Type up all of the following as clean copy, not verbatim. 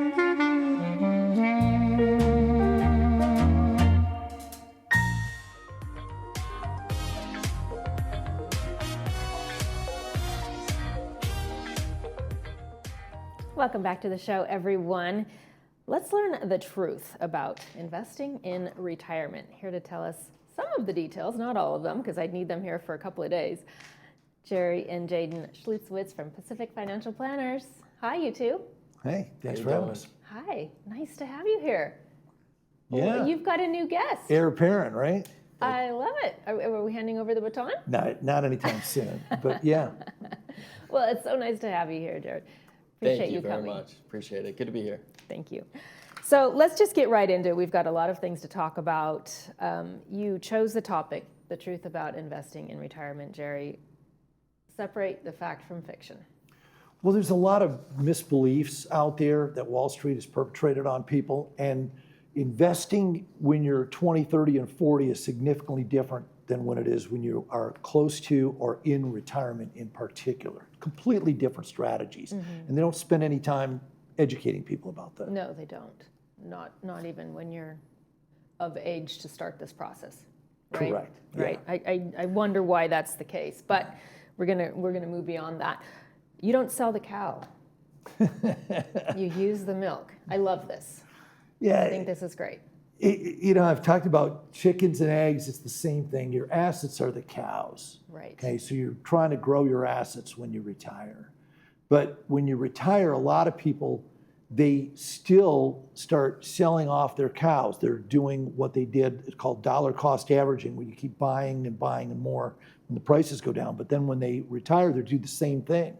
Welcome back to the show, everyone. Let's learn the truth about investing in retirement. Here to tell us some of the details, not all of them, because I'd need them here for a couple of days. Jerry and Jaden Schlutzwitz from Pacific Financial Planners. Hi, you two. Hey, thanks for having us. Hi, nice to have you here. Yeah. Well, you've got a new guest. Heir apparent, right? I love it. Are we handing over the baton? Not anytime soon, but yeah. Well, it's so nice to have you here, Jared. Appreciate you very coming. much. Appreciate it. Good to be here. Thank you. So let's just get right into it. We've got a lot of things to talk about. You chose the topic, the truth about investing in retirement, Jerry. Separate the fact from fiction. Well, there's a lot of misbeliefs out there that Wall Street has perpetrated on people, and investing when you're 20, 30, and 40 is significantly different than when it is when you are close to or in retirement in particular. Completely different strategies. Mm-hmm. And they don't spend any time educating people about that. No, they don't. Not even when you're of age to start this process. Right? Correct. Right. Yeah. I wonder why that's the case, but we're gonna move beyond that. You don't sell the cow. You use the milk. I love this. Yeah. I think this is great. I've talked about chickens and eggs. It's the same thing. Your assets are the cows. Right. Okay, so you're trying to grow your assets when you retire. But when you retire, a lot of people, they still start selling off their cows. They're doing what they did, it's called dollar cost averaging, where you keep buying and buying and more when the prices go down. But then when they retire, they do the same thing.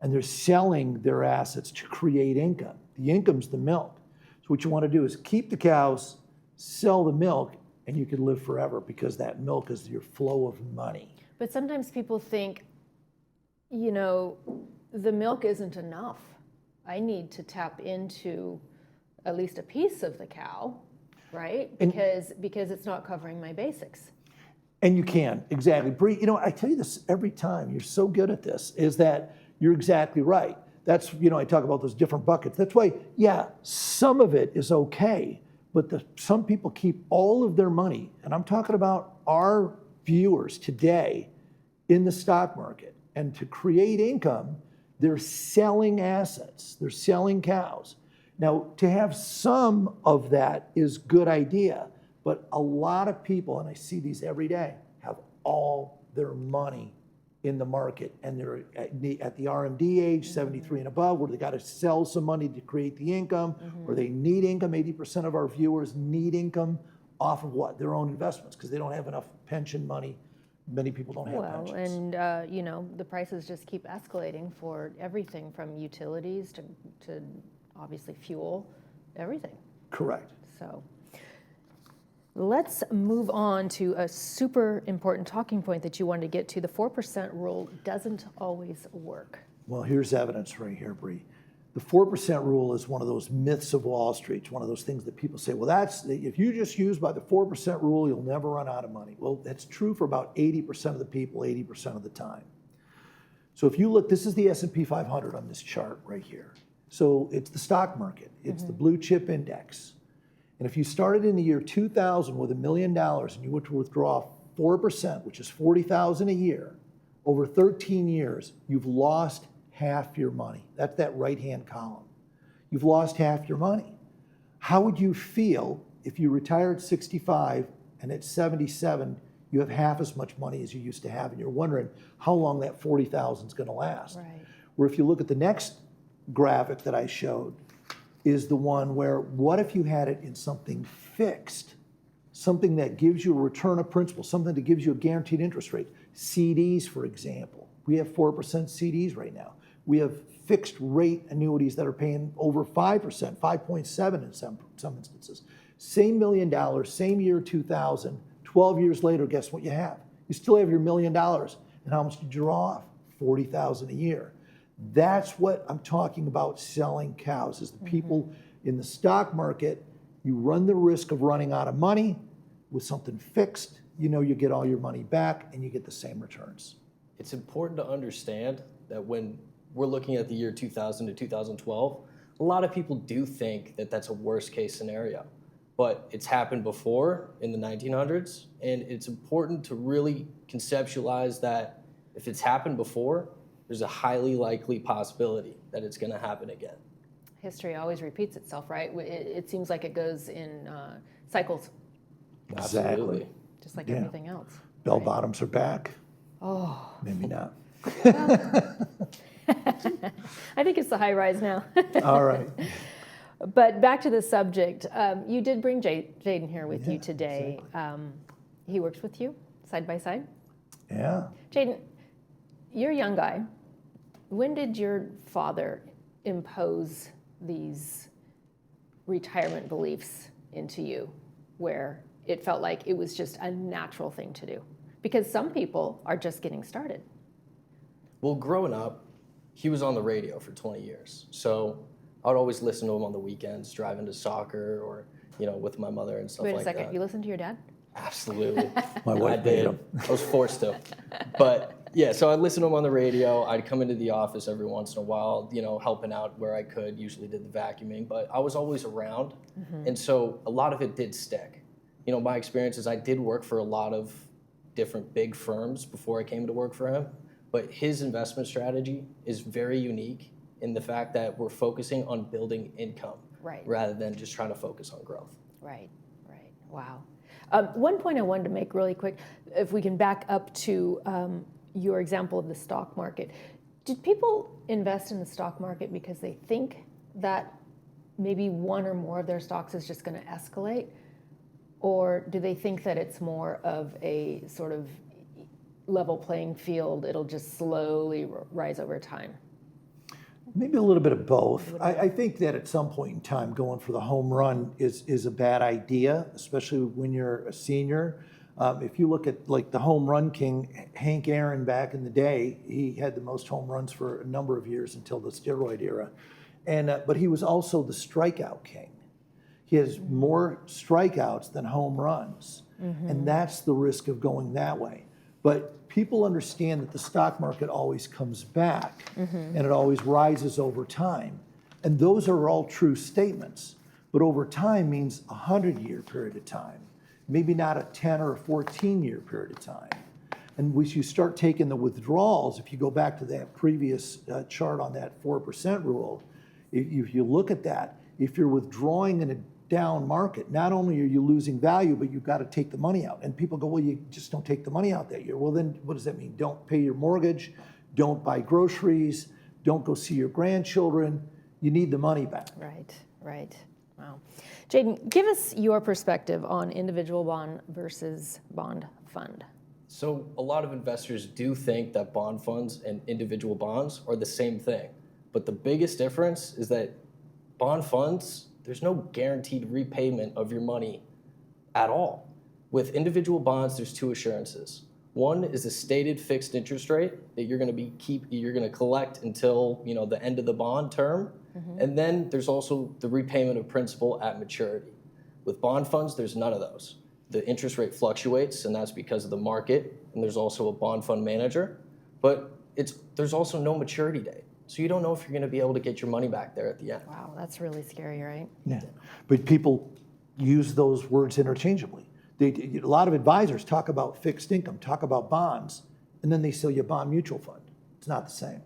And they're selling their assets to create income. The income's the milk. So what you want to do is keep the cows, sell the milk, and you can live forever because that milk is your flow of money. But sometimes people think, the milk isn't enough. I need to tap into at least a piece of the cow, right? Because it's not covering my basics. And you can, exactly. Bree, I tell you this every time, you're so good at this, is that you're exactly right. That's, I talk about those different buckets. That's why, yeah, some of it is okay, but some people keep all of their money, and I'm talking about our viewers today in the stock market. And to create income, they're selling assets. They're selling cows. Now, to have some of that is good idea, but a lot of people, and I see these every day, have all their money in the market, and they're at the RMD age, 73 and above, where they got to sell some money to create the income, or they need income. 80% of our viewers need income off of what? Their own investments, because they don't have enough pension money. Many people don't have pensions. And the prices just keep escalating for everything from utilities to obviously fuel, everything. Correct. So let's move on to a super important talking point that you wanted to get to. The 4% rule doesn't always work. Well, here's evidence right here, Bree. The 4% rule is one of those myths of Wall Street. It's one of those things that people say, well, if you just use by the 4% rule, you'll never run out of money. Well, that's true for about 80% of the people, 80% of the time. So if you look, this is the S&P 500 on this chart right here. So it's the stock market. It's the blue chip index. And if you started in the year 2000 with $1 million and you were to withdraw 4%, which is $40,000 a year, over 13 years, you've lost half your money. That's that right-hand column. You've lost half your money. How would you feel if you retired at 65 and at 77, you have half as much money as you used to have, and you're wondering how long that 40,000 is going to last? Right. Where if you look at the next graphic that I showed, is the one where, what if you had it in something fixed, something that gives you a return of principal, something that gives you a guaranteed interest rate? CDs, for example. We have 4% CDs right now. We have fixed rate annuities that are paying over 5%, 5.7 in some instances. Same $1 million, same year 2000, 12 years later, guess what you have? You still have your $1 million. And how much did you draw off? $40,000 a year. That's what I'm talking about selling cows, is the people in the stock market, you run the risk of running out of money. With something fixed, you get all your money back and you get the same returns. It's important to understand that when we're looking at the year 2000 to 2012, a lot of people do think that that's a worst case scenario, but it's happened before in the 1900s, and it's important to really conceptualize that if it's happened before, there's a highly likely possibility that it's going to happen again. History always repeats itself, right? It seems like it goes in cycles, Absolutely. just like everything else. Bell right? bottoms are back. Oh, Maybe not. I think it's the high rise now. All right. But back to the subject, you did bring Jaden here with you Yeah, today. exactly. He works with you side by side. Yeah. Jaden, you're a young guy. When did your father impose these retirement beliefs into you where it felt like it was just a natural thing to do? Because some people are just getting started. Well, growing up, he was on the radio for 20 years. So I would always listen to him on the weekends, driving to soccer or, with my mother and stuff Wait a like second, that. you listen to your dad? Absolutely. My I wife made did. him. I was forced to. But yeah, so I'd listen to him on the radio. I'd come into the office every once in a while, helping out where I could, usually did the vacuuming, but I was always around. Mm-hmm. And so a lot of it did stick. My experience is I did work for a lot of different big firms before I came to work for him, but his investment strategy is very unique in the fact that we're focusing on building income rather than just trying to focus on growth. Right. Wow. One point I wanted to make really quick, if we can back up to your example of the stock market. Did people invest in the stock market because they think that maybe one or more of their stocks is just going to escalate? Or do they think that it's more of a sort of level playing field, it'll just slowly rise over time? Maybe a little bit of both. I think that at some point in time, going for the home run is a bad idea, especially when you're a senior. If you look at like the home run king, Hank Aaron back in the day, he had the most home runs for a number of years until the steroid era. But he was also the strikeout king. He has more strikeouts than home runs. Mm-hmm. And that's the risk of going that way. But people understand that the stock market always comes back and it always rises over time. And those are all true statements. But over time means a 100-year period of time, maybe not a 10 or a 14-year period of time. And once you start taking the withdrawals, if you go back to that previous chart on that 4% rule, if you look at that, if you're withdrawing in a down market, not only are you losing value, but you've got to take the money out. And people go, well, you just don't take the money out that year. Well, then what does that mean? Don't pay your mortgage, don't buy groceries, don't go see your grandchildren. You need the money back. Right. Wow. Jaden, give us your perspective on individual bond versus bond fund. So a lot of investors do think that bond funds and individual bonds are the same thing. But the biggest difference is that bond funds, there's no guaranteed repayment of your money at all. With individual bonds, there's two assurances. One is a stated fixed interest rate that you're going to collect until the end of the bond term, and then there's also the repayment of principal at maturity. With bond funds, there's none of those. The interest rate fluctuates, and that's because of the market, and there's also a bond fund manager, but there's also no maturity date. So you don't know if you're going to be able to get your money back there at the end. Wow, that's really scary, right? Yeah, but people use those words interchangeably. A lot of advisors talk about fixed income, talk about bonds, and then they sell you a bond mutual fund. It's not the same.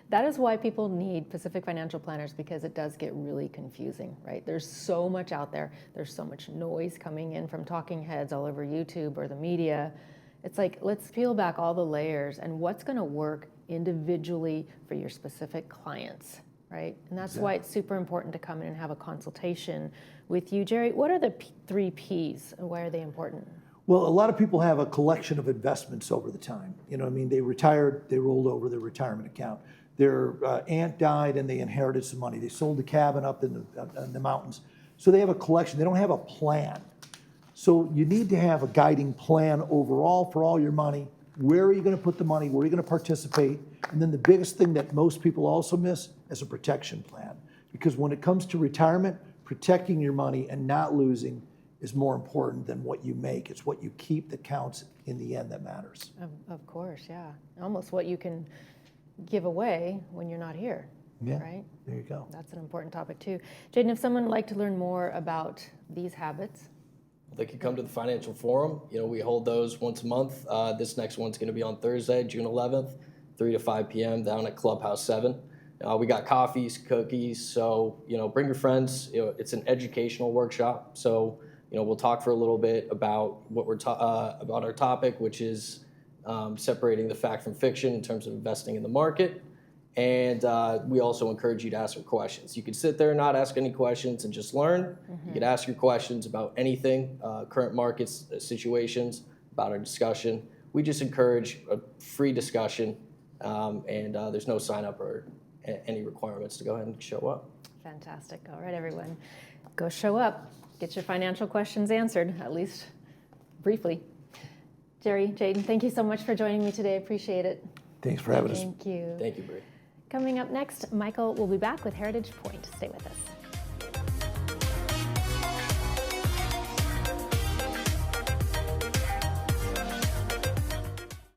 That is why people need Pacific Financial Planners, because it does get really confusing, right? There's so much out there. There's so much noise coming in from talking heads all over YouTube or the media. It's like, let's peel back all the layers and what's going to work individually for your specific clients, right? And that's why it's super important to come in and have a consultation with you. Jerry, what are the 3 Ps and why are they important? Well, a lot of people have a collection of investments over the time. They retired, they rolled over their retirement account. Their aunt died and they inherited some money. They sold the cabin up in the mountains. So they have a collection. They don't have a plan. So you need to have a guiding plan overall for all your money. Where are you going to put the money? Where are you going to participate? And then the biggest thing that most people also miss is a protection plan. Because when it comes to retirement, protecting your money and not losing is more important than what you make. It's what you keep that counts in the end that matters. Of course, yeah. Almost what you can give away when you're not here. Yeah, right? there you go. That's an important topic too. Jaden, if someone would like to learn more about these habits, They could come to the Financial Forum. We hold those once a month. This next one's going to be on Thursday, June 11th, 3 to 5 p.m. down at Clubhouse 7. We got coffees, cookies, so bring your friends. It's an educational workshop, so we'll talk for a little bit about what we're about our topic, which is separating the fact from fiction in terms of investing in the market. And we also encourage you to ask your questions. You can sit there and not ask any questions and just learn. You can ask your questions about anything, current markets, situations, about our discussion. We just encourage a free discussion, and there's no sign up or any requirements to go ahead and show up. fantastic. All right, everyone, go show up. Get your financial questions answered, at least briefly. Jerry, Jaden, thank you so much for joining me today. Appreciate it. Thanks for having us. Thank you. Thank you, Bree. Coming up next, Michael will be back with Heritage Point. Stay with us.